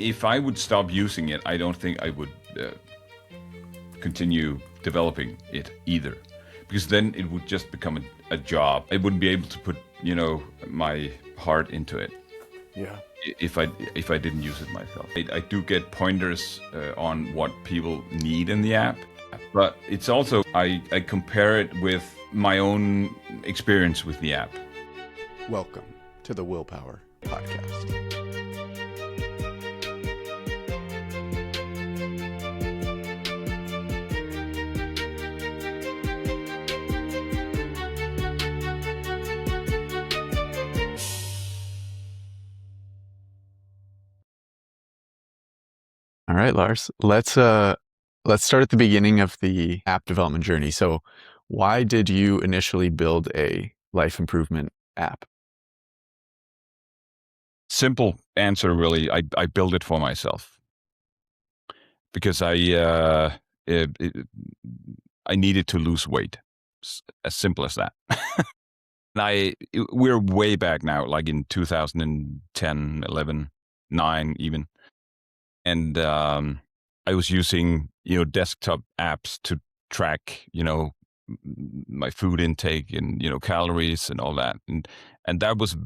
If I would stop using it, I don't think I would continue developing it either, because then it would just become a job. I wouldn't be able to put, my heart into it. Yeah. If I didn't use it myself. I do get pointers on what people need in the app, but it's also, I compare it with my own experience with the app. Welcome to the Willpower Podcast. All right, Lars, let's start at the beginning of the app development journey. So why did you initially build a life improvement app? Simple answer, really. I built it for myself because I needed to lose weight. As simple as that. And we're way back now, like in 2010, 11, 9 even. And I was using, desktop apps to track, my food intake and, calories and all that. And that was,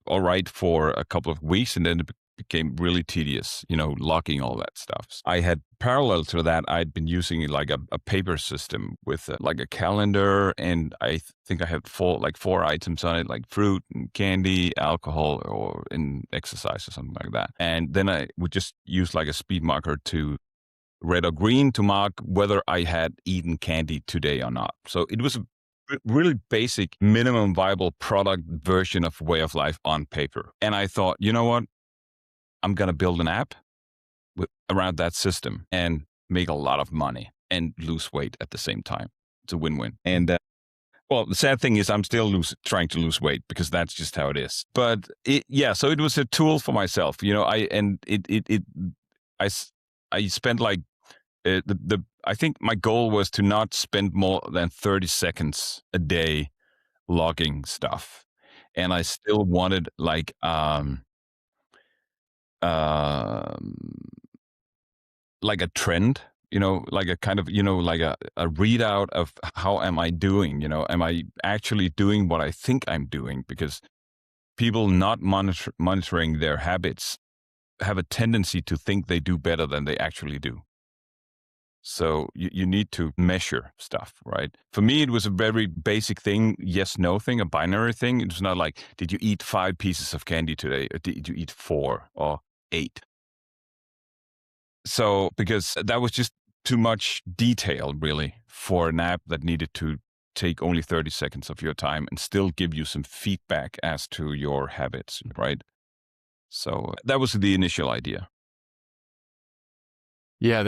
all right for a couple of weeks. And then it became really tedious, logging all that stuff. I had parallel to that, I'd been using like a paper system with like a calendar. And I think I had four items on it, like fruit and candy, alcohol, or in exercise or something like that. And then I would just use like a speed marker to red or green to mark whether I had eaten candy today or not. So it was a really basic minimum viable product version of way of life on paper. And I thought, you know what? I'm going to build an app around that system and make a lot of money and lose weight at the same time. It's a win-win. And well, the sad thing is I'm still trying to lose weight because that's just how it is. But so it was a tool for myself, I spent like I think my goal was to not spend more than 30 seconds a day logging stuff. And I still wanted like a trend, like a kind of, like a readout of how am I doing, am I actually doing what I think I'm doing? Because people not monitoring their habits have a tendency to think they do better than they actually do. So you need to measure stuff, right? For me, it was a very basic thing, yes, no thing, a binary thing. It was not like, did you eat 5 pieces of candy today? Or did you eat 4 or 8? So, because that was just too much detail, really, for an app that needed to take only 30 seconds of your time and still give you some feedback as to your habits, right? So that was the initial idea. Yeah,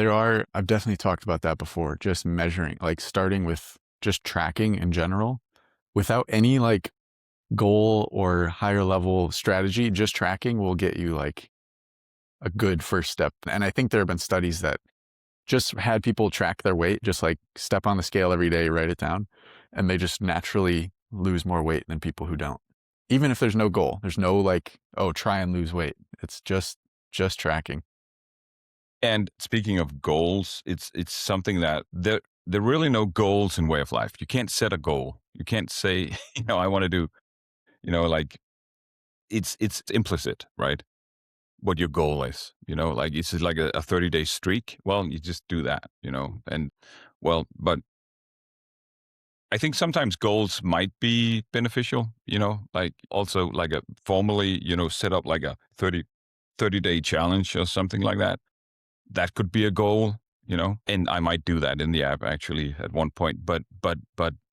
I've definitely talked about that before, just measuring, like starting with just tracking in general without any like goal or higher level strategy. Just tracking will get you like a good first step. And I think there have been studies that just had people track their weight, just like step on the scale every day, write it down, and they just naturally lose more weight than people who don't. Even if there's no goal, there's no like, oh, try and lose weight. It's just tracking. And speaking of goals, it's something that there are really no goals in way of life. You can't set a goal. You can't say, I want to do, like it's implicit, right? What your goal is, like it's like a 30-day streak. Well, you just do that, and well, but I think sometimes goals might be beneficial, like also like a formally, set up like a 30-day challenge or something like that. That could be a goal, and I might do that in the app actually at one point, but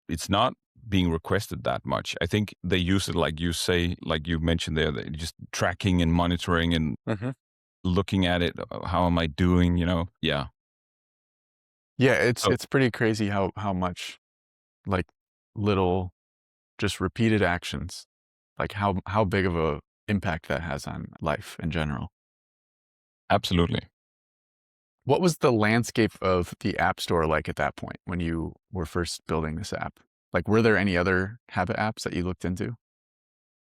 it's not being requested that much. I think they use it like you say, like you mentioned there, that just tracking and monitoring and looking at it. How am I doing? Yeah. Yeah, it's pretty crazy how much like little just repeated actions, like how big of a impact that has on life in general. Absolutely. What was the landscape of the App Store like at that point when you were first building this app? Like, were there any other habit apps that you looked into?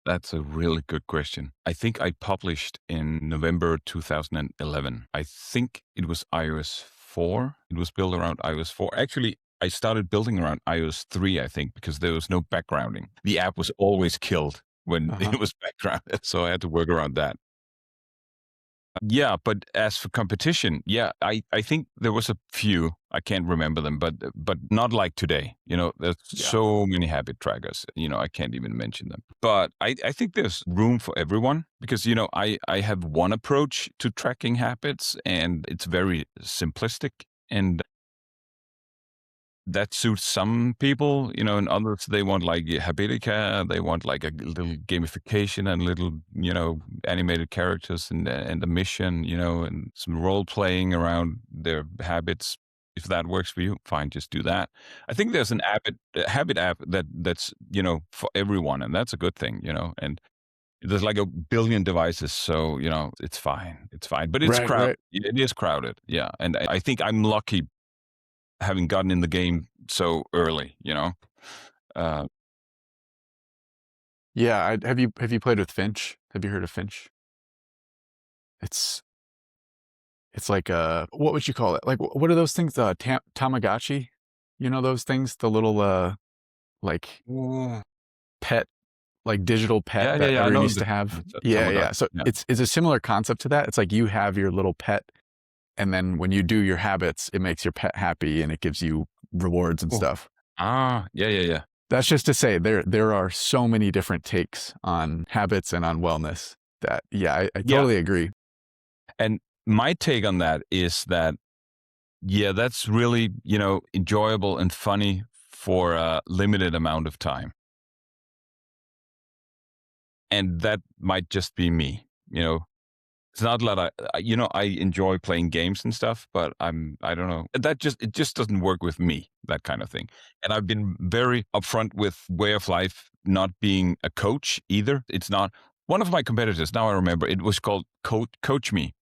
That's a really good question. I think I published in November 2011. I think it was iOS 4. It was built around iOS 4. Actually, I started building around iOS 3, I think, because there was no backgrounding. The app was always killed when Uh-huh. it was backgrounded. So I had to work around that. Yeah, but as for competition, yeah, I think there was a few. I can't remember them, but not like today. There's Yeah. so many habit trackers. I can't even mention them. But I think there's room for everyone because I have one approach to tracking habits, and it's very simplistic, and that suits some people, and others they want like Habitica, they want like a little gamification and little, animated characters and a mission, and some role playing around their habits. If that works for you, fine, just do that. I think there's an habit app that's for everyone, and that's a good thing, and there's like a billion devices, so it's fine, but it's Right, crowded. right. It is crowded, yeah, and I think I'm lucky having gotten in the game so early. Uh, Yeah, have you played with Finch? Have you heard of Finch? It's it's like what would you call it? Like what are those things? Tamagotchi? You know those things? The little like Yeah. pet, like digital pet Yeah, yeah, that yeah. I everyone know used the to have. concept, Yeah, yeah. Tamagotchi. So Yeah. it's a similar concept to that. It's like you have your little pet, and then when you do your habits, it makes your pet happy and it gives you rewards and Oh. stuff. Yeah, yeah, yeah. That's just to say there are so many different takes on habits and on wellness that yeah, I Yeah. totally agree. And my take on that is that, yeah, that's really, enjoyable and funny for a limited amount of time. And that might just be me. It's not that I enjoy playing games and stuff, but I don't know. It just doesn't work with me, that kind of thing. And I've been very upfront with Way of Life not being a coach either. It's not one of my competitors. Now I remember it was called Coach Me,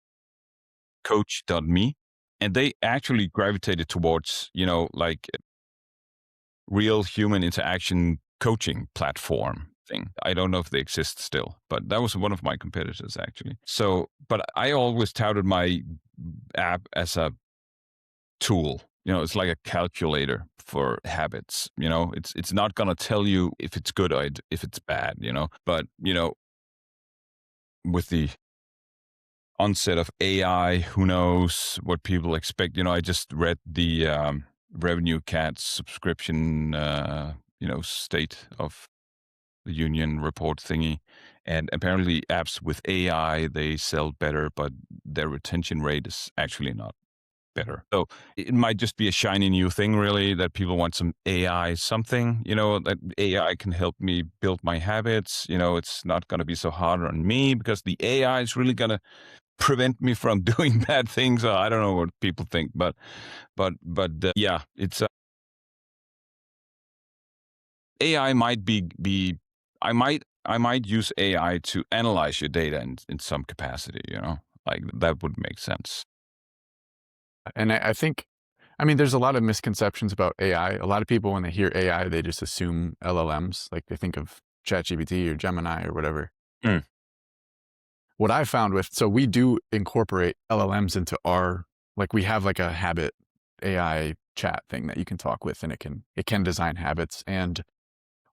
coach.me. And they actually gravitated towards, like real human interaction coaching platform thing. I don't know if they exist still, but that was one of my competitors actually. So, but I always touted my app as a tool. It's like a calculator for habits. It's not going to tell you if it's good or if it's bad, but with the onset of AI, who knows what people expect. I just read the Revenue Cat subscription, state of the union report thingy. And apparently apps with AI, they sell better, but their retention rate is actually not better. So it might just be a shiny new thing, really, that people want some AI something, that AI can help me build my habits. It's not going to be so hard on me because the AI is really going to prevent me from doing bad things. I don't know what people think, but yeah, it's AI might be I might use AI to analyze your data in some capacity, like that would make sense. And I think I mean there's a lot of misconceptions about AI. A lot of people when they hear AI, they just assume LLMs, like they think of ChatGPT or Gemini or whatever. Mm. What I found with so we do incorporate LLMs into our like we have like a habit AI chat thing that you can talk with and it can design habits and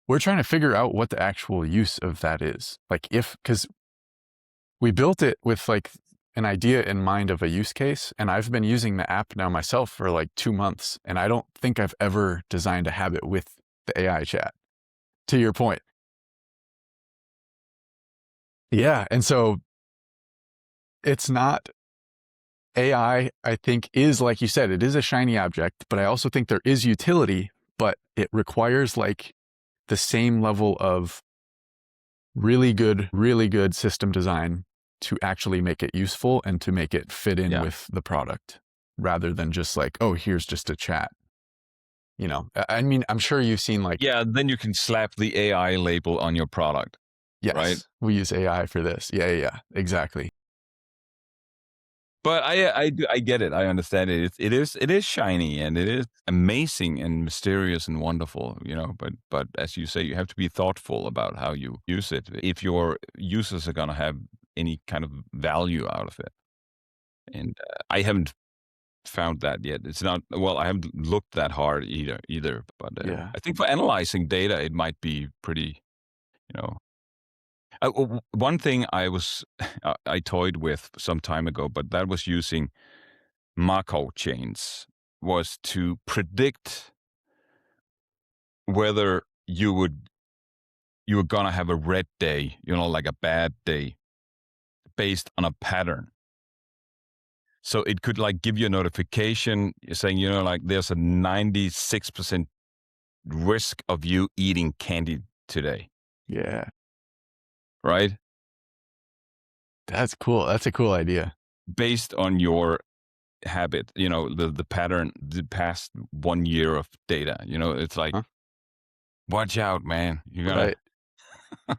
we're trying to figure out what the actual use of that is. Like if cuz we built it with like an idea in mind of a use case and I've been using the app now myself for like 2 months and I don't think I've ever designed a habit with the AI chat. To your point. Yeah, and so it's not AI, I think, is like you said, it is a shiny object, but I also think there is utility, but it requires like the same level of really good system design to actually make it useful and to make it fit in Yeah. with the product rather than just like, oh, here's just a chat. I mean, I'm sure you've seen like, Yeah, then you can slap the AI label on your product, right? yes, we use AI for this. Yeah, yeah, yeah, exactly. But I get it. I understand it. It is shiny and it is amazing and mysterious and wonderful, but as you say, you have to be thoughtful about how you use it if your users are gonna have any kind of value out of it. And I haven't found that yet. It's not well, I haven't looked that hard either. But Yeah. I think for analyzing data, it might be pretty, you know. One thing I toyed with some time ago, but that was using Markov chains, was to predict whether you were gonna have a red day, like a bad day, based on a pattern. So it could like give you a notification saying, like there's a 96% risk of you eating candy today, Yeah. right? That's cool. That's a cool idea. Based on your habit, the pattern, the past 1 year of data. It's like, Huh? watch out, man. Right.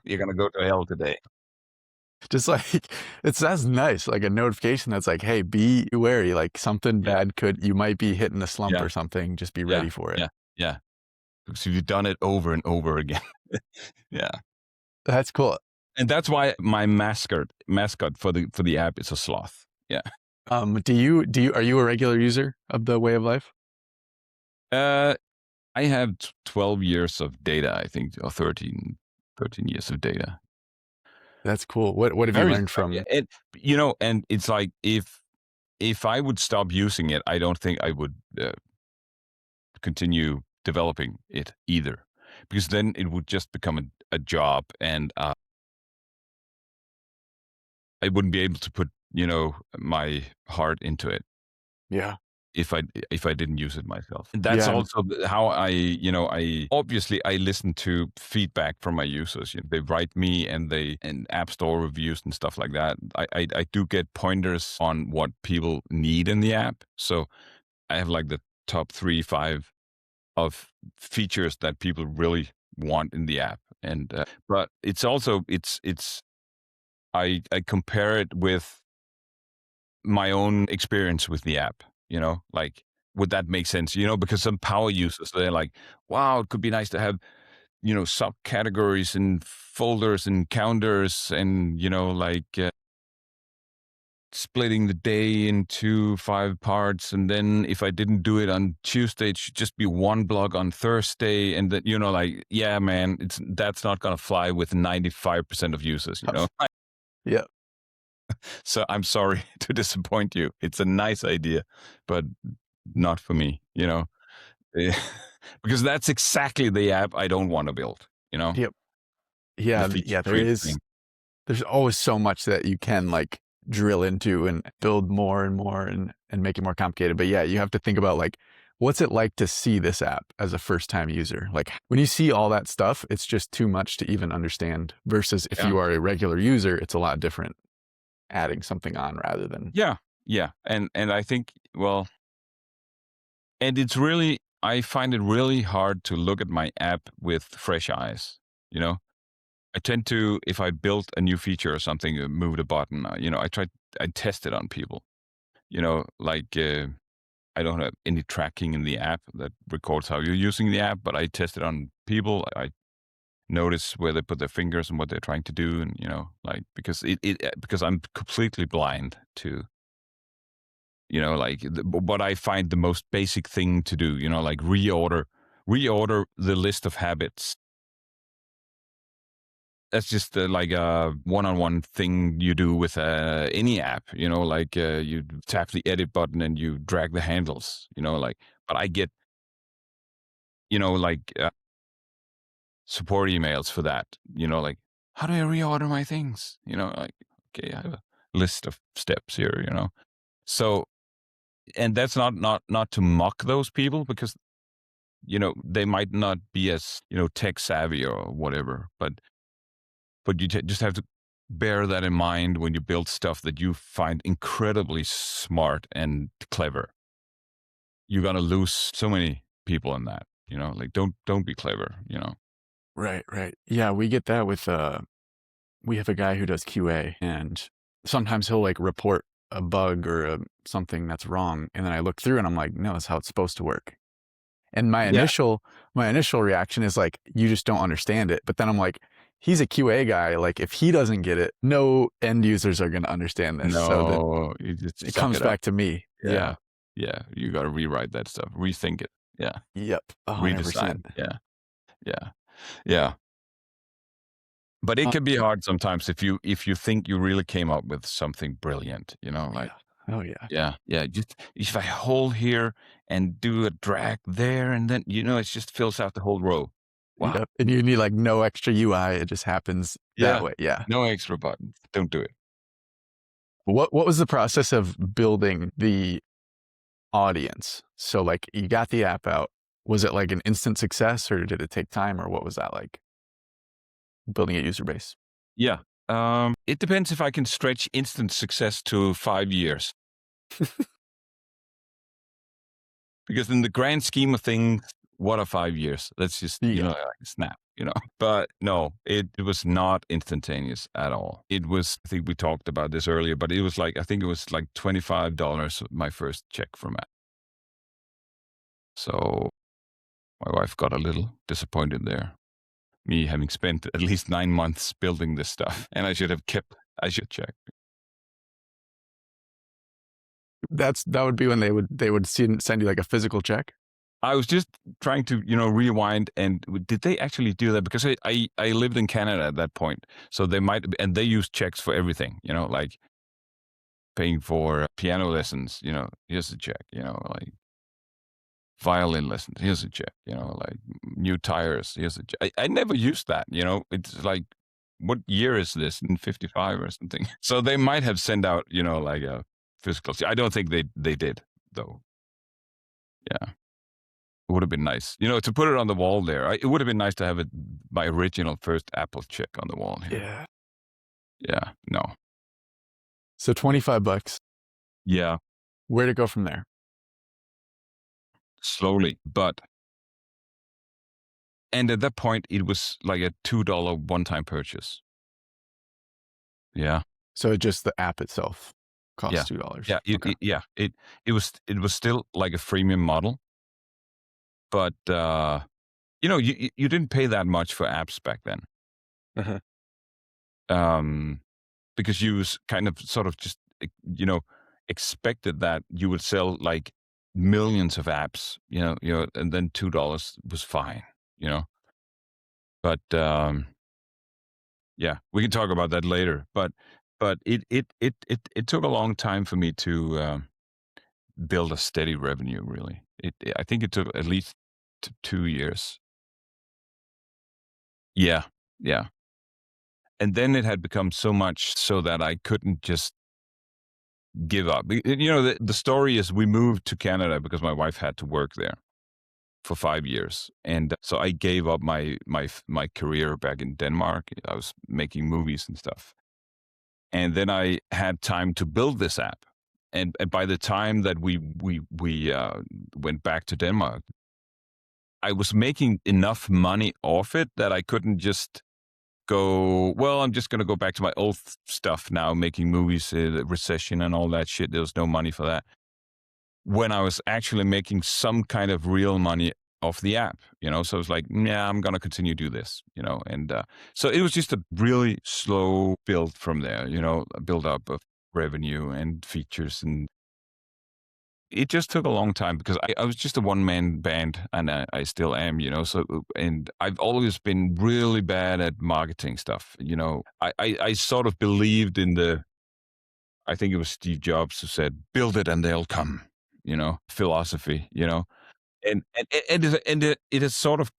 You're gonna go to hell today. Just like that's nice. Like a notification that's like, hey, be wary. Like something Yeah, bad you might be hitting a slump yeah, or something. Just be yeah, ready for it. yeah, yeah. Because you've done it over and over again. Yeah. That's cool. And that's why my mascot for the app is a sloth. Yeah. Are you a regular user of the Way of Life? Uh, I have 12 years of data, I think, or 13 years of data. That's cool. What have you Very, learned from? and it's like if I would stop using it, I don't think I would continue developing it either, because then it would just become a job, and I wouldn't be able to put my heart into it Yeah. if I didn't use it myself. And that's Yeah. also how I obviously I listen to feedback from my users. They write me and App Store reviews and stuff like that. I do get pointers on what people need in the app. So I have like the top 3, 5 of features that people really want in the app. And but it's also it's I compare it with my own experience with the app, like, would that make sense? Because some power users, they're like, wow, it could be nice to have, subcategories and folders and counters and, like splitting the day into 5 parts. And then if I didn't do it on Tuesday, it should just be one block on Thursday. And that, like, yeah, man, that's not going to fly with 95% of users. Yeah. So I'm sorry to disappoint you. It's a nice idea, but not for me. Eh, because that's exactly the app I don't want to build. Yep. The Yeah. feature Yeah. creep thing. There's always so much that you can like drill into and build more and more and make it more complicated. But yeah, you have to think about like, what's it like to see this app as a first time user? Like when you see all that stuff, it's just too much to even understand versus if Yeah. you are a regular user, it's a lot different adding something on rather than. Yeah. Yeah. And I think, well, and I find it really hard to look at my app with fresh eyes. You know, I tend to, if I built a new feature or something, move the button, I test it on people, like, I don't have any tracking in the app that records how you're using the app, but I test it on people. I notice where they put their fingers and what they're trying to do, and like, because I'm completely blind to like what I find the most basic thing to do. Like reorder the list of habits. That's just like a one-on-one thing you do with any app. Like you tap the edit button and you drag the handles. Like, but I get like support emails for that. Like, how do I reorder my things? Like, okay, I have a list of steps here. So, and that's not to mock those people, because they might not be as tech savvy or whatever, but you just have to bear that in mind when you build stuff that you find incredibly smart and clever. You're gonna lose so many people in that. Like, don't be clever. Right, right. Yeah, we get that with we have a guy who does QA and sometimes he'll like report a bug or something that's wrong. And then I look through and I'm like, no, that's how it's supposed to work. And Yeah. my initial reaction is like, you just don't understand it. But then I'm like, he's a QA guy. Like if he doesn't get it, no end users are going to understand this. So then No, you just it suck comes it up. back to me. Yeah. Yeah. Yeah. You got to rewrite that stuff, rethink it. Yeah. Yep. 100%. Redesign. Yeah. Yeah. Yeah. But it Uh, can be hard sometimes if you think you really came up with something brilliant, like, yeah. Oh yeah. yeah, yeah, just if I hold here and do a drag there and then, it just fills out the whole row. Wow. Yep. And you need like no extra UI. It just happens that Yeah. way. Yeah. No extra buttons. Don't do it. What was the process of building the audience? So like you got the app out. Was it like an instant success or did it take time or what was that like building a user base? Yeah. It depends if I can stretch instant success to 5 years. Because in the grand scheme of things, what are 5 years? That's just, Yeah. like a snap, But no, it was not instantaneous at all. It was, I think we talked about this earlier, but it was like, I think it was like $25 my first check from it. So my wife got a little disappointed there. Me having spent at least 9 months building this stuff, and I should check. That would be when they would send you like a physical check. I was just trying to, rewind and did they actually do that? Because I lived in Canada at that point. So they might, and they use checks for everything, like paying for piano lessons, here's a check, like violin lessons, here's a check, like new tires, here's a check. I never used that, it's like, what year is this? In 55 or something. So they might have sent out, like a physical check. I don't think they did though. Yeah. It would have been nice, to put it on the wall there. It would have been nice to have my original first Apple check on the wall here. Yeah. Yeah, no. So $25. Yeah, Where to go from there? slowly, and at that point, it was like a $2 one-time purchase. Yeah, So just the app itself yeah, costs $2. yeah, Okay. it was still like a freemium model, but you didn't pay that much for apps back then. Uh-huh. Because you was kind of sort of just, expected that you would sell like millions of apps, and then $2 was fine, But yeah, we can talk about that later. But it took a long time for me to build a steady revenue. Really, I think it took at least 2 years. Yeah, yeah. And then it had become so much so that I couldn't just give up. The story is we moved to Canada because my wife had to work there for 5 years, and so I gave up my career back in Denmark. I was making movies and stuff, and then I had time to build this app. And by the time that we went back to Denmark, I was making enough money off it that I couldn't just go, well, I'm just going to go back to my old stuff now, making movies, the recession and all that shit. There was no money for that. When I was actually making some kind of real money off the app, so I was like, yeah, I'm going to continue to do this, and so it was just a really slow build from there, a build up of revenue and features. And it just took a long time because I was just a one-man band, and I still am, so, and I've always been really bad at marketing stuff. I sort of believed in I think it was Steve Jobs who said, build it and they'll come, philosophy, and it has sort of,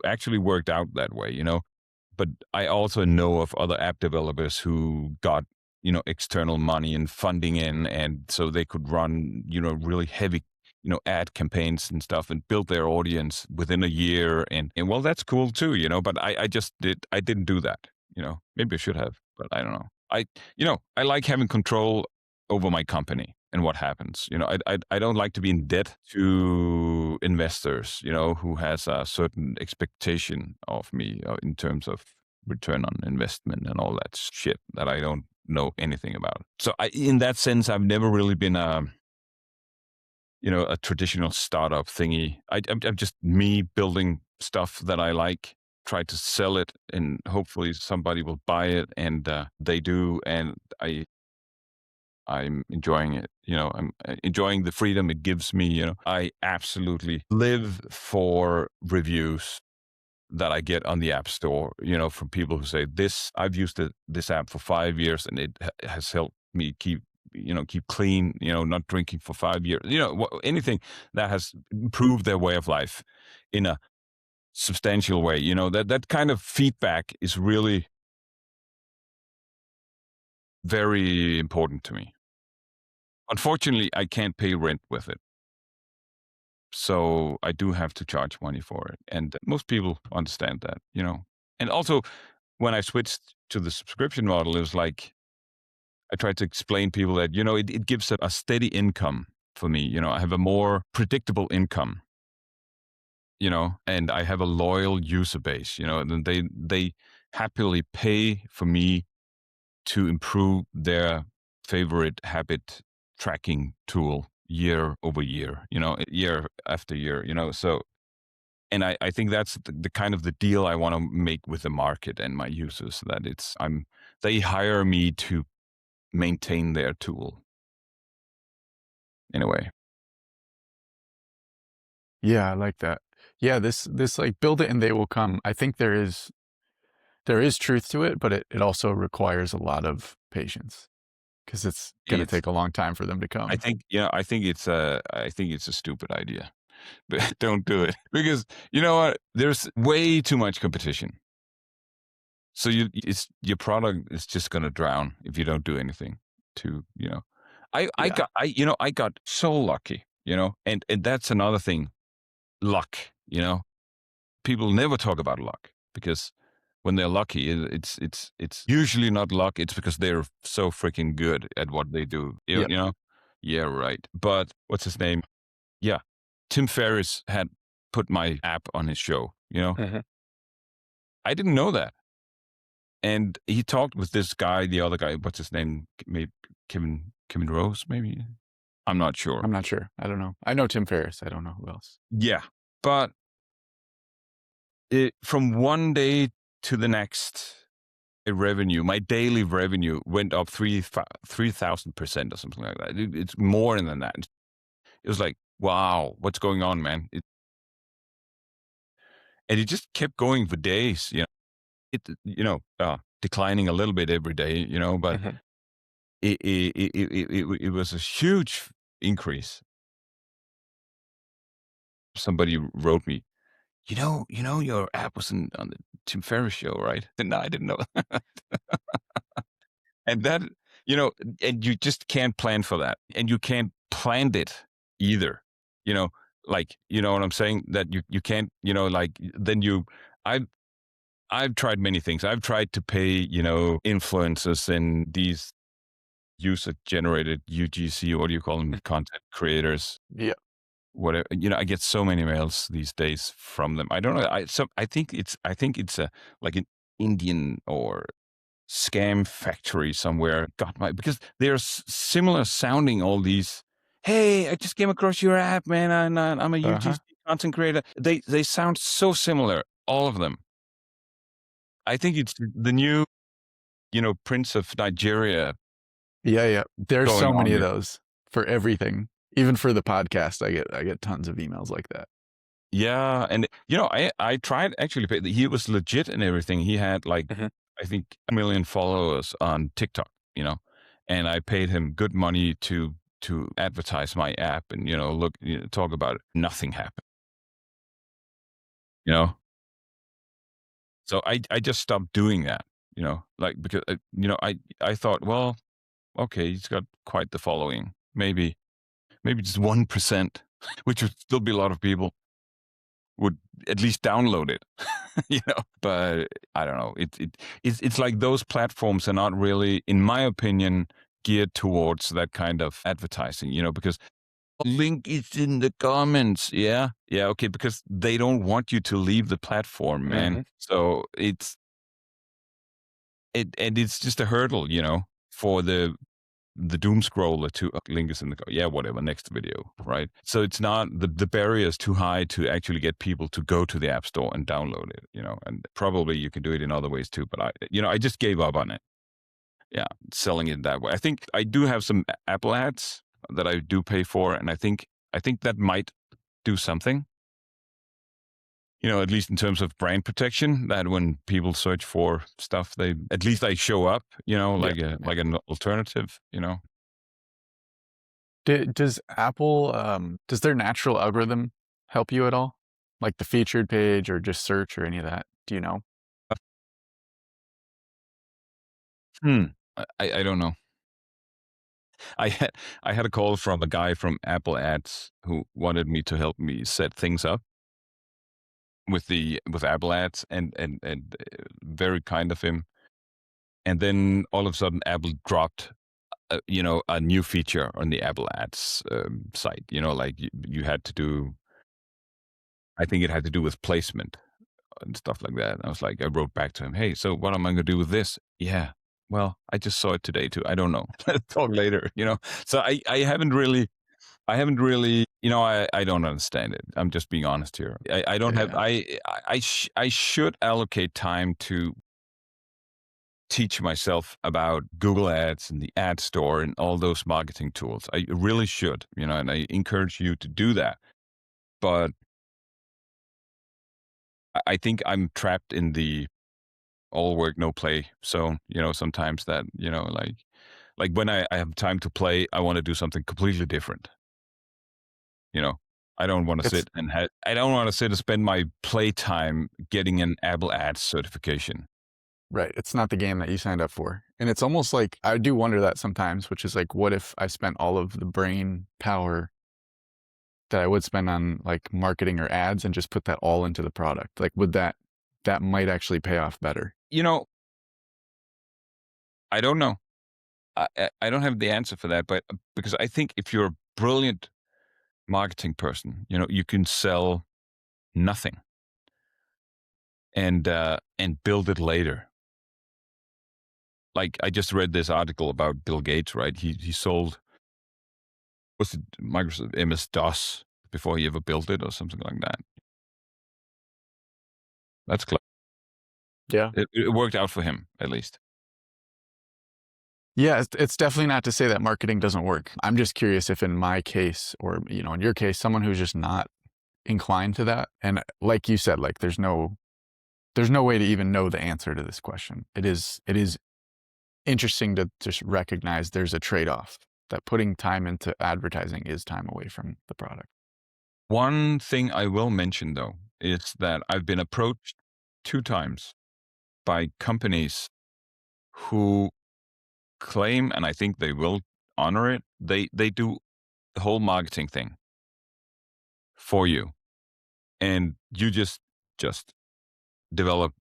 actually worked out that way, but I also know of other app developers who got, external money and funding in, and so they could run, really heavy, ad campaigns and stuff and build their audience within a year. And well, that's cool too, but I didn't do that, maybe I should have, but I don't know. I like having control over my company and what happens. I don't like to be in debt to investors, who has a certain expectation of me in terms of return on investment and all that shit that I don't know anything about. So in that sense, I've never really been a traditional startup thingy. I'm just me building stuff that I like, try to sell it, and hopefully somebody will buy it, and they do, and I'm enjoying it. I'm enjoying the freedom it gives me. I absolutely live for reviews that I get on the App Store, from people who say, I've used this app for 5 years and it has helped me keep clean, not drinking for 5 years, anything that has improved their way of life in a substantial way. That kind of feedback is really very important to me. Unfortunately, I can't pay rent with it. So I do have to charge money for it. And most people understand that. And also, when I switched to the subscription model, it was like, I tried to explain to people that, it gives a steady income for me. I have a more predictable income, and I have a loyal user base, and they happily pay for me to improve their favorite habit tracking tool year over year, year after year, so, and I think that's the kind of the deal I want to make with the market and my users, that they hire me to maintain their tool in a way. Yeah, I like that. Yeah, this like build it and they will come. I think there is truth to it, but it also requires a lot of patience because it's gonna It's, take a long time for them to I come. think, I think it's a stupid idea, but don't do it, because you know what? There's way too much competition. So your product is just going to drown if you don't do anything to, Yeah. I got so lucky, and that's another thing, luck, people never talk about luck, because when they're lucky, it's usually not luck. It's because they're so freaking good at what they do. Yep. Yeah, right. But what's his name? Yeah. Tim Ferriss had put my app on his show, Mhm. I didn't know that. And he talked with this guy, the other guy, what's his name? Maybe Kevin Rose, maybe? I'm not sure. I'm not sure. I don't know. I know Tim Ferriss. I don't know who else. Yeah. But from one day to the next, my daily revenue went up 3,000% or something like that. It's more than that. It was like, wow, what's going on, man? And it just kept going for days, declining a little bit every day, but Mhm. it was a huge increase. Somebody wrote me, your app was on the Tim Ferriss show, right? No, I didn't know. And that, you know, and you just can't plan for that. And you can't plan it either. You know, you know what I'm saying? That you can't, then I've, I've tried many things. I've tried to pay, influencers and these user generated UGC, what do you call them? Content creators, Yeah. whatever. I get so many mails these days from them. I don't know. I think it's a like an Indian or scam factory somewhere. Because they're similar sounding, all these. Hey, I just came across your app, man. I'm a Uh-huh. UGC content creator. They sound so similar, all of them. I think it's the new, Prince of Nigeria Yeah, yeah. There's going so on many of there. those for everything. Even for the podcast, I get tons of emails like that. Yeah, and I tried actually. He was legit and everything. He had like, Mhm. I think, 1 million followers on TikTok. And I paid him good money to advertise my app and look, talk about it. Nothing happened. You know, so I just stopped doing that. Like, because I thought, well, okay, he's got quite the following. Maybe just 1%, which would still be a lot of people, would at least download it. But I don't know. It's like those platforms are not really, in my opinion, geared towards that kind of advertising, because link is in the comments. Yeah, okay, because they don't want you to leave the platform, man. Mhm. So and it's just a hurdle. for the doom scroller to link is in the yeah, whatever, next video, right? So it's not the barrier is too high to actually get people to go to the app store and download it, and probably you can do it in other ways too, but I just gave up on it. Yeah, selling it that way. I think I do have some Apple ads that I do pay for, and I think that might do something. At least in terms of brand protection, that when people search for stuff, they at least I show up, Yeah. like an alternative, Does Apple, does their natural algorithm help you at all? Like the featured page or just search or any of that? Do you know? Hmm. I don't know. I had I had a call from a guy from Apple Ads who wanted me to help me set things up with Apple Ads, and very kind of him. And then all of a sudden, Apple dropped a new feature on the Apple Ads site. Like you had to do. I think it had to do with placement and stuff like that. I was like, I wrote back to him, hey, so what am I going to do with this? Yeah. Well, I just saw it today too. I don't know. Let's talk later. So I haven't really, I don't understand it. I'm just being honest here. I don't have, Yeah. I should allocate time to teach myself about Google Ads and the ad store and all those marketing tools. I really should, and I encourage you to do that. But I think I'm trapped in the all work, no play. So, sometimes that, like when I have time to play, I want to do something completely different. You know, I don't want to It's I don't want to sit and spend my playtime getting an Apple Ads certification. right. It's not the game that you signed up for. And it's almost like I do wonder that sometimes, which is like, what if I spent all of the brain power that I would spend on like marketing or ads and just put that all into the product? Like, would that might actually pay off better? You know, I don't know. I don't have the answer for that, but because I think if you're a brilliant marketing person, you can sell nothing and build it later. Like I just read this article about Bill Gates, right? He sold was it Microsoft MS DOS before he ever built it or something like that. That's clever. Yeah. It worked out for him at least. Yeah, it's definitely not to say that marketing doesn't work. I'm just curious if in my case or, in your case, someone who's just not inclined to that. And like you said, like there's no way to even know the answer to this question. It is interesting to just recognize there's a trade-off that putting time into advertising is time away from the product. One thing I will mention though is that I've been approached 2 times by companies who claim, and I think they will honor it. They do the whole marketing thing for you, and you just develop,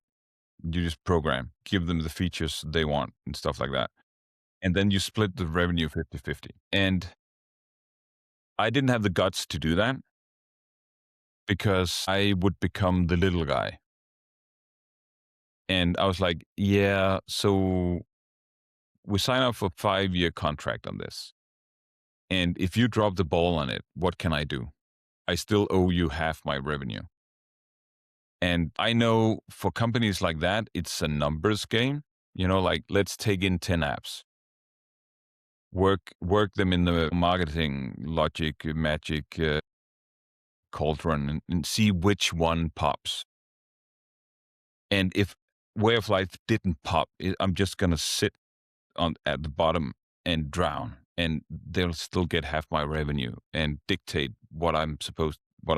you just program, give them the features they want and stuff like that, and then you split the revenue 50-50. And I didn't have the guts to do that because I would become the little guy. And I was like, yeah, so we sign up for a 5-year contract on this. And if you drop the ball on it, what can I do? I still owe you half my revenue. And I know for companies like that, it's a numbers game. Like let's take in 10 apps, work them in the marketing logic, magic cauldron, and see which one pops. And if Way of Life didn't pop, I'm just gonna sit on at the bottom and drown, and they'll still get half my revenue and dictate what I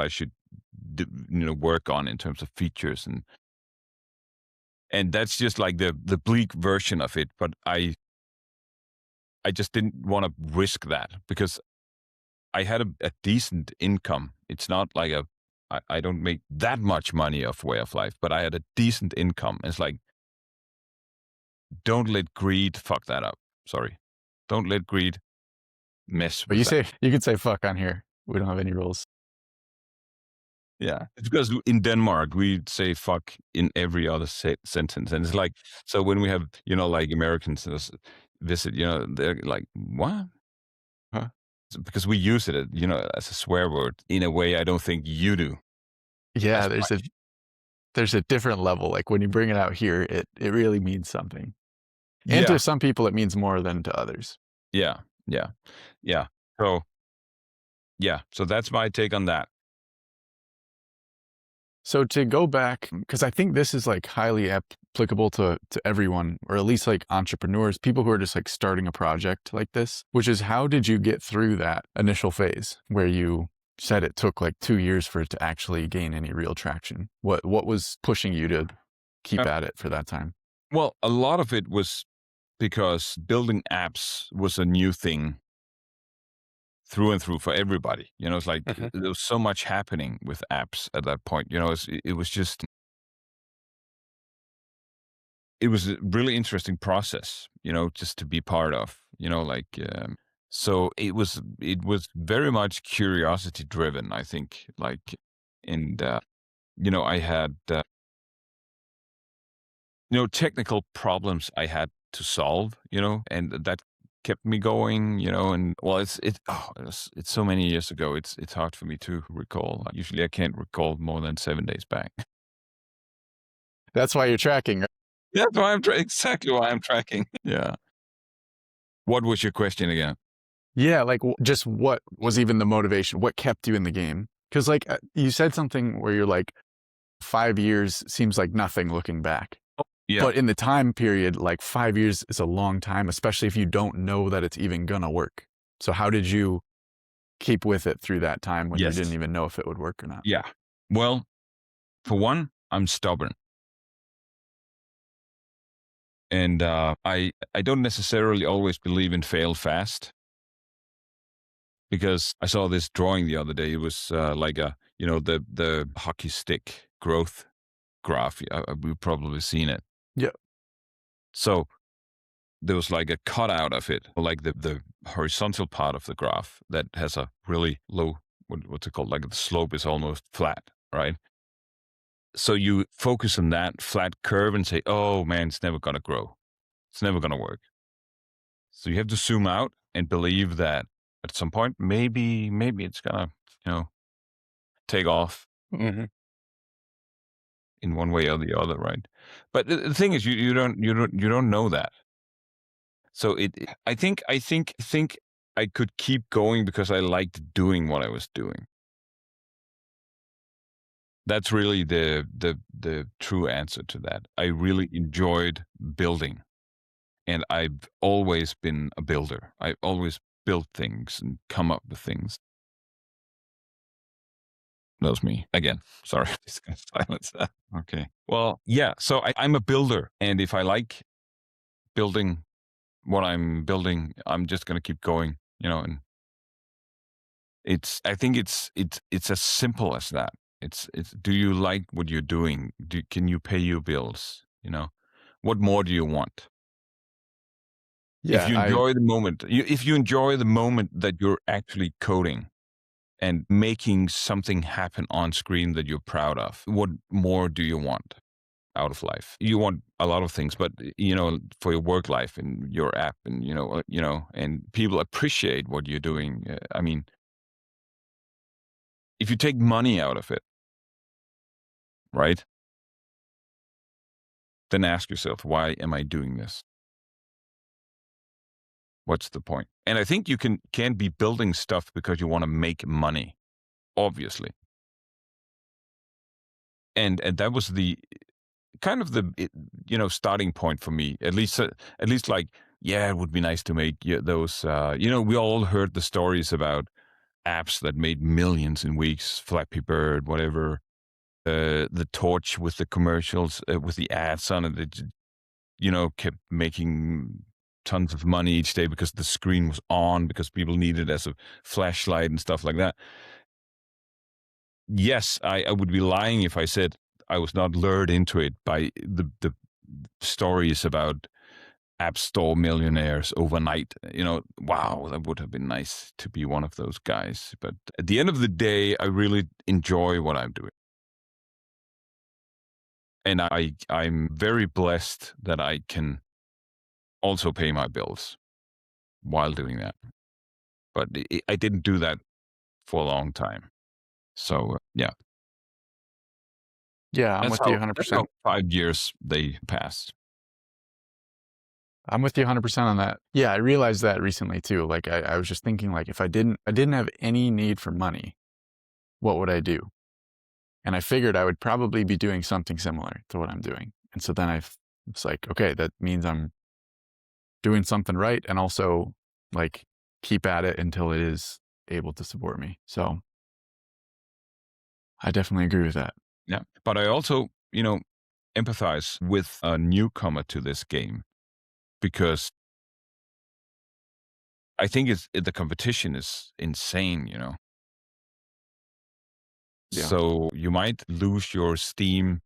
should work on in terms of features, and that's just like the bleak version of it. But I just didn't want to risk that because I had a decent income. It's not like I don't make that much money off Way of Life, but I had a decent income. It's like, don't let greed fuck that up. Sorry. Don't let greed mess But with that. you could say fuck on here. We don't have any rules. Yeah. It's because in Denmark, we say fuck in every other sentence. And it's like, so when we have, like Americans, visit, they're like, what? Huh? Because we use it, as a swear word in a way I don't think you do Yeah, as there's a different level. Like when you bring it out here, it really means something. And yeah, to some people, it means more than to others. yeah, yeah, yeah. So yeah, so that's my take on that. So to go back, because I think this is like highly applicable to everyone, or at least like entrepreneurs, people who are just like starting a project like this, which is how did you get through that initial phase where you said it took like 2 years for it to actually gain any real traction? What was pushing you to keep Uh, at it for that time? well, a lot of it was because building apps was a new thing through and through for everybody. It's like Mhm. there was so much happening with apps at that point. It was just it was a really interesting process, just to be part of. So it was very much curiosity driven, I think. And I had technical problems I had to solve, and that kept me going, and well, it's so many years ago. It's hard for me to recall. Usually I can't recall more than 7 days back. That's why you're tracking, right? That's why exactly why I'm tracking. Yeah. What was your question again? Yeah, like just what was even the motivation? What kept you in the game? Because like you said something where you're like, 5 years seems like nothing looking back. Yeah. But in the time period, like 5 years is a long time, especially if you don't know that it's even gonna work. So how did you keep with it through that time when you didn't Yes. even know if it would work or not? Yeah. Well, for one, I'm stubborn, and I don't necessarily always believe in fail fast, because I saw this drawing the other day. It was like the hockey stick growth graph. We've probably seen it. Yeah. So there was like a cutout of it, like the horizontal part of the graph that has a really low, what's it called? Like the slope is almost flat, right? So you focus on that flat curve and say, oh man, it's never going to grow. It's never going to work. So you have to zoom out and believe that at some point, maybe it's going to, take off Hmm. in one way or the other, right? But the thing is, you don't know that. So I think I could keep going because I liked doing what I was doing. That's really the true answer to that. I really enjoyed building, and I've always been a builder. I always built things and come up with things. That was me again. Sorry, just gonna silence that. Okay. Well, yeah. So I'm a builder, and if I like building what I'm building, I'm just gonna keep going. And I think it's as simple as that. It's do you like what you're doing? Can you pay your bills? What more do you want? If Yeah, you I enjoy the moment, if you enjoy the moment that you're actually coding and making something happen on screen that you're proud of, what more do you want out of life? You want a lot of things, but for your work life and your app, and and people appreciate what you're doing. I mean, if you take money out of it, right? Then ask yourself, why am I doing this? What's the point? And I think you can be building stuff because you want to make money, obviously. And that was the kind of starting point for me. At least like, yeah, it would be nice to make those. We all heard the stories about apps that made millions in weeks, Flappy Bird, whatever. The Torch with the commercials, with the ads on it. Kept making tons of money each day because the screen was on, because people needed it as a flashlight and stuff like that. Yes, I would be lying if I said I was not lured into it by the stories about app store millionaires overnight. Wow, that would have been nice to be one of those guys. But at the end of the day, I really enjoy what I'm doing. And I'm very blessed that I can also pay my bills while doing that. But I didn't do that for a long time. So yeah, Yeah, I'm with you that's how 100%. 5 years they passed. I'm with you 100% on that. Yeah, I realized that recently too. Like I was just thinking like if I didn't have any need for money, what would I do? And I figured I would probably be doing something similar to what I'm doing. And so then it's like, okay, that means I'm doing something right and also like keep at it until it is able to support me. So I definitely agree with that. Yeah, but I also, empathize with a newcomer to this game because I think the competition is insane. Yeah. So you might lose your steam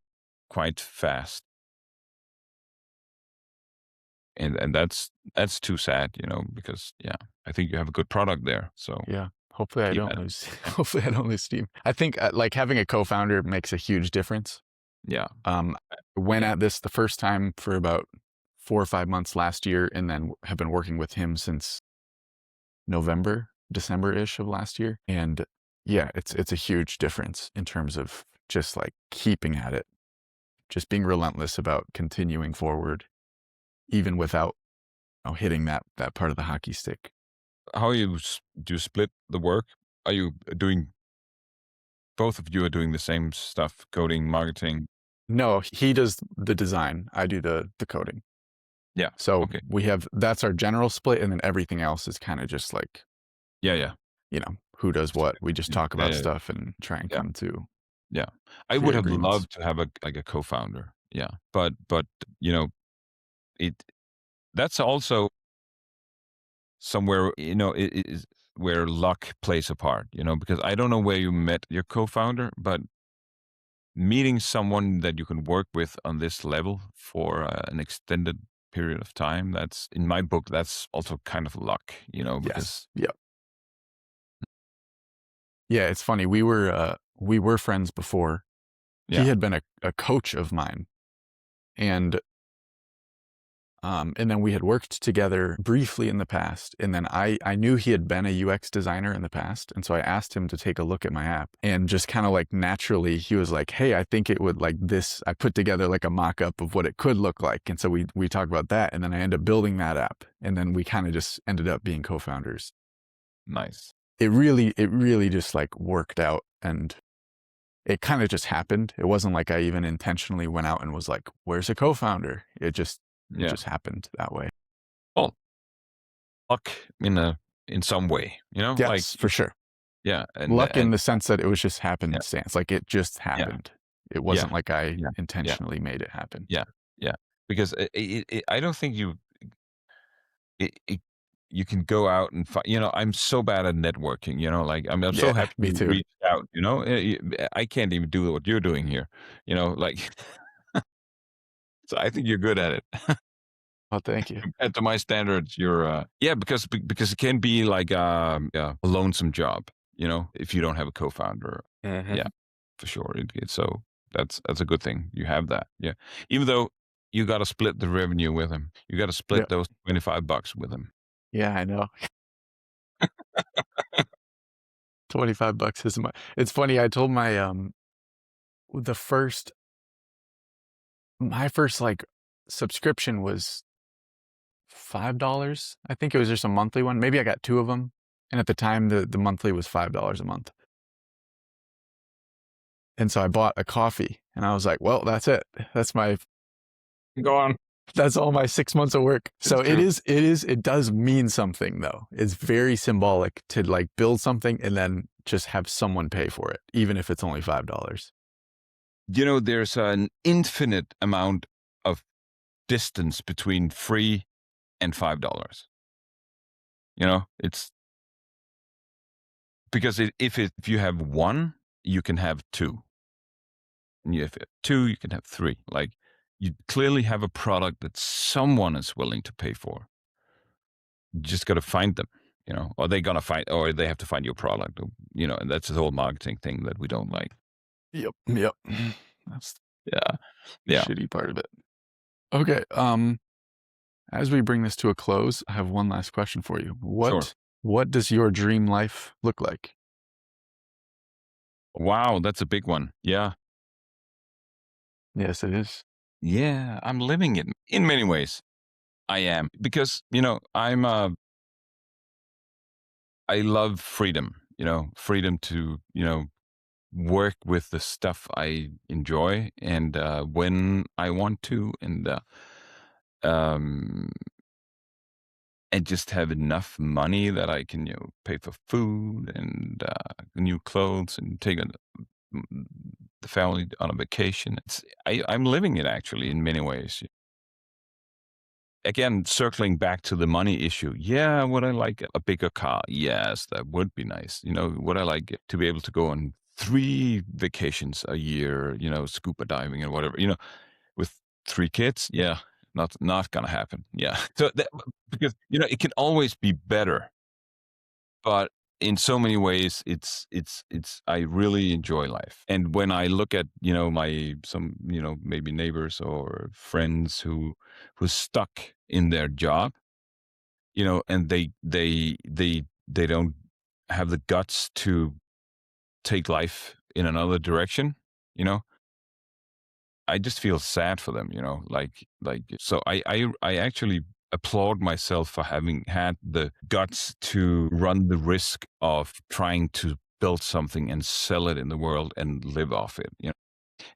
quite fast, and that's too sad, because yeah, I think you have a good product there. So Yeah. Hopefully I keep don't at it. lose. Yeah, Hopefully I don't lose steam. I think like having a co-founder makes a huge difference. yeah, Went yeah. at this the first time for about 4 or 5 months last year, and then have been working with him since November, December-ish of last year. And yeah, it's a huge difference in terms of just like keeping at it, just being relentless about continuing forward, even without hitting that part of the hockey stick. How do you split the work? Are you doing both of you are doing the same stuff, coding, marketing? No, he does the design. I do the coding. Yeah. So Okay. that's our general split, and then everything else is kind of just like, Yeah, yeah. who does It's what. good. We just Yeah, talk yeah, about yeah, stuff and try and yeah, come to yeah. I would clear have agreements. loved to have a co-founder. Yeah, but you know it. That's also somewhere it is where luck plays a part. Because I don't know where you met your co-founder, but meeting someone that you can work with on this level for an extended period of time, that's in my book, that's also kind of luck, because Yes. Yep. Yeah, it's funny. We were friends before. He yeah, had been a coach of mine, and and then we had worked together briefly in the past. And then I knew he had been a UX designer in the past, and so I asked him to take a look at my app. And just kind of like naturally, he was like, "Hey, I think it would like this." I put together like a mock-up of what it could look like, and so we talked about that. And then I ended up building that app, and then we kind of just ended up being co-founders. nice. It really just like worked out, and it kind of just happened. It wasn't like I even intentionally went out and was like, "Where's a co-founder?" It Yeah. just happened that way. Well, luck in some way, like Yes, for sure. yeah, and Luck in and the sense that it was just yeah, happenstance. Like it just yeah, happened. It yeah, wasn't like I yeah, yeah, intentionally made it happen. yeah, yeah. Because I don't think it, you can go out and find. I'm so bad at networking. Like I'm so Yeah, happy me you too. reached out. I can't even do what you're doing here. Like so I think you're good at it. Oh, thank you. Compared to my standards, you're yeah, because it can be like yeah, a lonesome job, if you don't have a co-founder. Mhm. Yeah, for sure. So that's a good thing. You have that. Yeah. Even though you got to split the revenue with him. You got to Yeah. split those $25 with him. Yeah, I know. 25 bucks is it's funny. I told the first, my first like subscription was $5. I think it was just a monthly one. Maybe I got two of them. And at the time, the monthly was $5 a month. And so I bought a coffee, and I was like, well, that's it. Go on. That's all my 6 months of work. So It's true. it does mean something though. It's very symbolic to like build something and then just have someone pay for it, even if it's only $5. There's an infinite amount of distance between free and $5. It's because if you have one, you can have two. And if you have two, you can have three. Like you clearly have a product that someone is willing to pay for. You just got to find them, or they gonna find, or they have to find your product, and that's the whole marketing thing that we don't like. Yep. Yep. That's Yeah, the yeah. shitty part of it. Okay. As we bring this to a close, I have one last question for you. Sure. What does your dream life look like? Wow, that's a big one. Yeah. Yes, it is. Yeah, I'm living it in many ways. I am because, I love freedom, freedom to, work with the stuff I enjoy and when I want to um and just have enough money that I can, pay for food and new clothes and take mm, the family on a vacation. I'm living it actually in many ways. Again, circling back to the money issue. Yeah, would I like a bigger car? Yes, that would be nice. Would I like to be able to go on 3 vacations a year, scuba diving and whatever, with 3 kids? Yeah, not gonna happen. Yeah. So that, because it can always be better, but in so many ways it's I really enjoy life. And when I look at, my some, maybe neighbors or friends who's stuck in their job, and they don't have the guts to take life in another direction, you know, I just feel sad for them, so I actually applaud myself for having had the guts to run the risk of trying to build something and sell it in the world and live off it,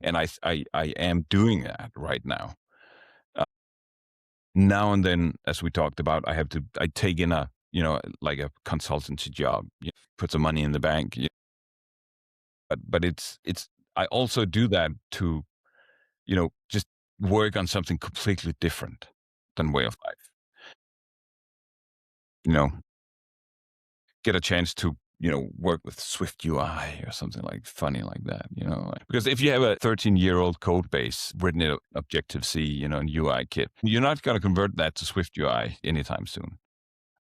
and I am doing that right now. Uh, Now and then, as we talked about, I take in like a consultancy job, put some money in the bank, but it's I also do that to, just work on something completely different than way of life. You know, get a chance to, work with Swift UI or something like funny like that, because if you have a 13-year-old code base written in Objective C, in UI kit, you're not going to convert that to Swift UI anytime soon.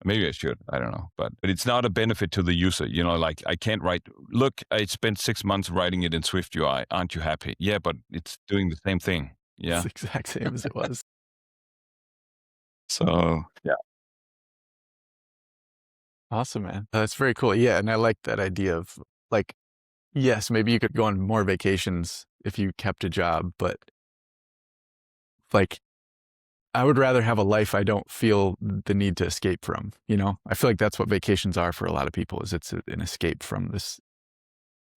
Maybe I should. I don't know. But it's not a benefit to the user. Like I can't write, look, I spent 6 months writing it in Swift UI. Aren't you happy? Yeah, but it's doing the same thing. It's Yeah. the exact same as it was. So, yeah. Awesome, man. That's very cool. Yeah, and I like that idea of like, yes, maybe you could go on more vacations if you kept a job, but like I would rather have a life I don't feel the need to escape from, you know? I feel like that's what vacations are for a lot of people is it's an escape from this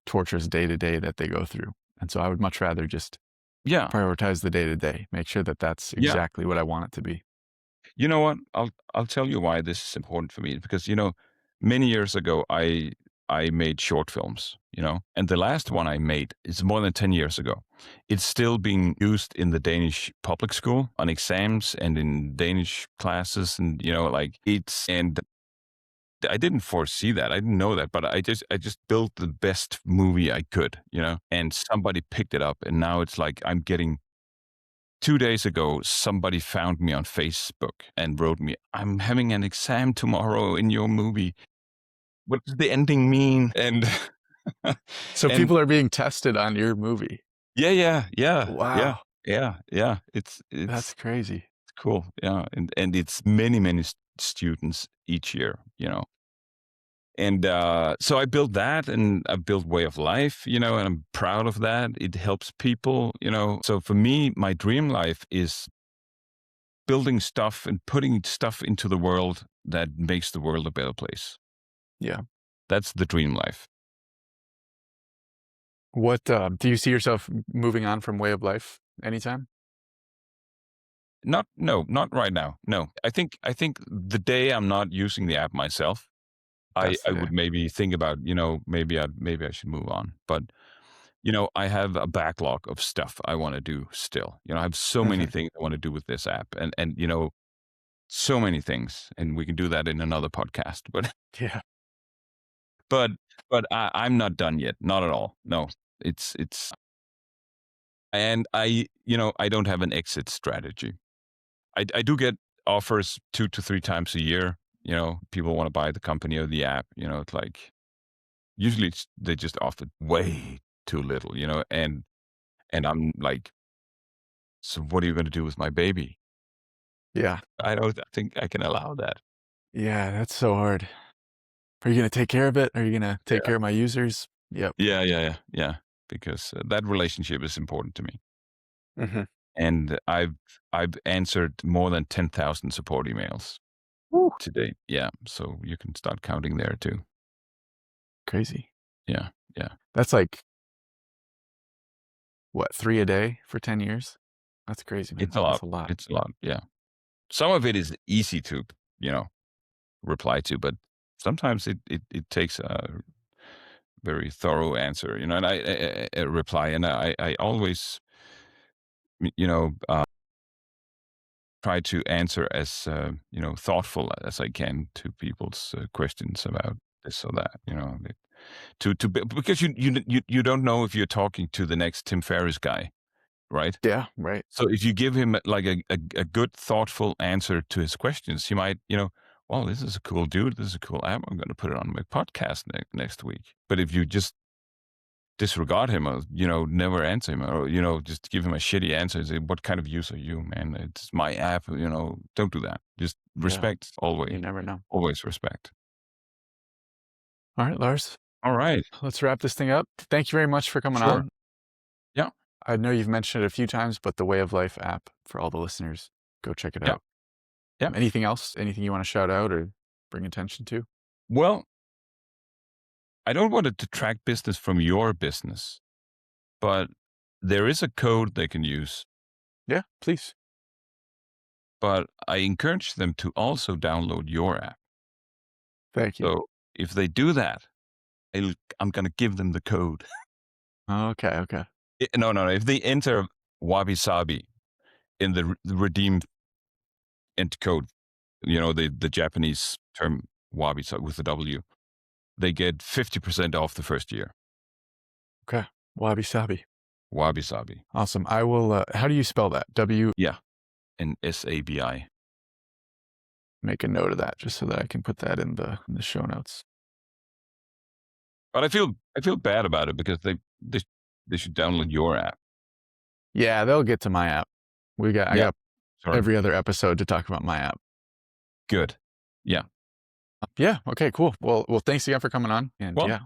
torturous day to day that they go through. And so I would much rather just Yeah. prioritize the day to day, make sure that that's Yeah. exactly what I want it to be. You know what? I'll tell you why this is important for me because many years ago I made short films, and the last one I made is more than 10 years ago. It's still being used in the Danish public school on exams and in Danish classes and like and I didn't foresee that. I didn't know that, but I just built the best movie I could, and somebody picked it up and now it's like I'm getting 2 days ago, somebody found me on Facebook and wrote me, I'm having an exam tomorrow in your movie. What does the ending mean? And, So and people are being tested on your movie. yeah, yeah, yeah, yeah, Wow. yeah, yeah. That's It's crazy. cool. Yeah. And it's many, many students each year, And so I built that and I built Way of Life, and I'm proud of that. It helps people, So for me, my dream life is building stuff and putting stuff into the world that makes the world a better place. Yeah. That's the dream life. What do you see yourself moving on from way of life anytime? Not right now. No, I think the day I'm not using the app myself, I That's the I day. would maybe think about maybe I should move on. But I have a backlog of stuff I want to do still. I have so many Mhm. things I want to do with this app, and so many things, and we can do that in another podcast. But Yeah. But I'm not done yet, not at all. No, it's and I don't have an exit strategy. I do get offers 2 to 3 times a year, people wanna buy the company or the app, it's like usually they just offer way too little, and I'm like, "So what are you gonna do with my baby?" Yeah. I don't think I can allow that. Yeah, that's so hard. Are you gonna take care of it? Are you gonna take Yeah. care of my users? Yep. Yeah. Because that relationship is important to me. Mhm. And I've answered more than 10,000 support emails Woo. to date. Yeah, so you can start counting there too. Crazy. Yeah, yeah. That's like, what, 3 a day for 10 years? That's crazy, man. It's a That's lot. a lot. It's a lot. Yeah. Some of it is easy to, you know, reply to, but sometimes it takes a very thorough answer, and I reply, and I always, you know, try to answer as thoughtful as I can to people's questions about this or that. Because you don't know if you're talking to the next Tim Ferriss guy, right? Yeah, right. So if you give him like a good, thoughtful answer to his questions, he might, well, this is a cool dude. This is a cool app. I'm going to put it on my podcast next week. But if you just disregard him or, never answer him or, just give him a shitty answer and say, what kind of user are you, man? It's my app, don't do that. Just Yeah, respect you always, never know. always respect. Alright, Lars, All right. let's wrap this thing up. Thank you very much for coming Sure. on. Yeah. I know you've mentioned it a few times, but the Way of Life app for all the listeners, go check it Yeah. out. Yeah. Anything else? Anything you wanna shout out or bring attention to? Well, I don't want to detract business from your business, but there is a code they can use, Yeah, please. but I encourage them to also download your app. Thank you. So if they do that, I'm going to give them the code. Okay, okay. No. If they enter Wabi Sabi in the redeem ent code, the Japanese term Wabi Sabi with the W, they get 50% off the first year. Okay. Wabi Sabi. Wabi Sabi. Awesome. I will, how do you spell that? Yeah. And SABI. Make a note of that just so that I can put that in the show notes. But I feel bad about it because they should download your app. Yeah, they'll get to my app. I Yeah. got Sorry. every other episode to talk about my app. Good. Yeah. Yeah, okay, cool. Well, thanks again for coming on, and Well, yeah.